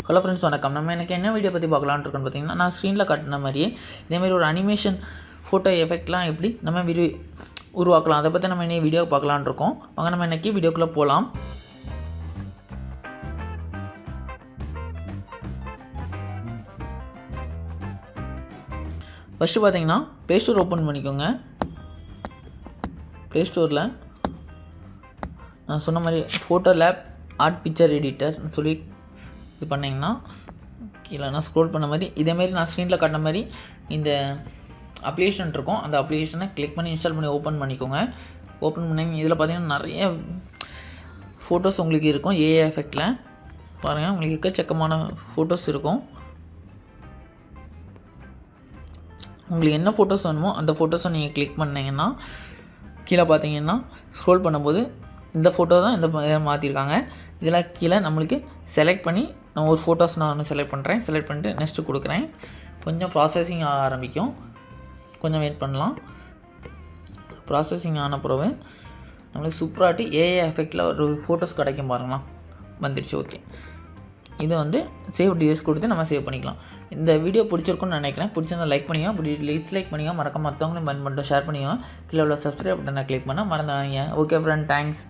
Hello friends, வணக்கம். நம்ம எனக்கு என்ன வீடியோ பற்றி பார்க்கலான்னு இருக்கோன்னு பார்த்தீங்கன்னா, நான் ஸ்க்ரீனில் காட்டின மாதிரியே இதேமாதிரி ஒரு அனிமேஷன் ஃபோட்டோ எஃபெக்ட்லாம் எப்படி நம்ம உருவாக்கலாம், அதை பற்றி நம்ம இன்னைக்கு வீடியோ பார்க்கலான்னு இருக்கோம். வாங்க நம்ம இன்றைக்கி வீடியோக்குள்ளே போகலாம். ஃபஸ்ட்டு பார்த்தீங்கன்னா ப்ளே ஸ்டோர் ஓப்பன் பண்ணிக்கோங்க. ப்ளே ஸ்டோரில் நான் சொன்ன மாதிரி ஃபோட்டோ லேப் ஆர்ட் பிக்சர் எடிட்டர்னு சொல்லி இது பண்ணிங்கன்னா கீழே நான் ஸ்க்ரோல் பண்ண மாதிரி இதேமாரி நான் ஸ்க்ரீனில் காட்டின மாதிரி இந்த அப்ளிகேஷன் இருக்கும். அந்த அப்ளிகேஷனை கிளிக் பண்ணி இன்ஸ்டால் பண்ணி ஓப்பன் பண்ணிக்கோங்க. ஓப்பன் பண்ணி இதில் பார்த்தீங்கன்னா நிறைய ஃபோட்டோஸ் உங்களுக்கு இருக்கும். ஏஐ எஃபெக்டில் பாருங்கள், உங்களுக்கு எக்கச்சக்கமான ஃபோட்டோஸ் இருக்கும். உங்களுக்கு என்ன ஃபோட்டோஸ் வேணுமோ அந்த ஃபோட்டோஸை நீங்கள் கிளிக் பண்ணிங்கன்னா கீழே பார்த்தீங்கன்னா ஸ்க்ரோல் பண்ணும்போது இந்த ஃபோட்டோ தான் இந்த மாற்றிருக்காங்க. இதில் கீழே நம்மளுக்கு செலக்ட் பண்ணி நான் ஒரு ஃபோட்டோஸ் நான் செலக்ட் பண்ணுறேன். செலக்ட் பண்ணிட்டு நெக்ஸ்ட்டு கொடுக்குறேன். கொஞ்சம் ப்ராசஸிங் ஆரம்பிக்கும், கொஞ்சம் வெயிட் பண்ணலாம். ப்ராசஸிங் ஆன பிறகு நம்மளுக்கு சூப்பராட்டி ஏஐ எஃபெக்டில் ஒரு ஃபோட்டோஸ் கிடைக்கும் பாருங்களா, வந்துடுச்சு. ஓகே, இது சேவ் டிஎஸ் கொடுத்து நம்ம சேவ் பண்ணிக்கலாம். இந்த வீடியோ பிடிச்சிருக்குன்னு நினைக்கிறேன். பிடிச்சிருந்தா லைக் பண்ணிங்க, லைக் பண்ணிங்க, மறக்காம மற்றவங்களையும் பண்ணிட்டு ஷேர் பண்ணிங்க. கீழே உள்ள சப்ஸ்கிரைப் பட்டனை கிளிக் பண்ணால் மறந்துடாதீங்க. Okay friend, thanks.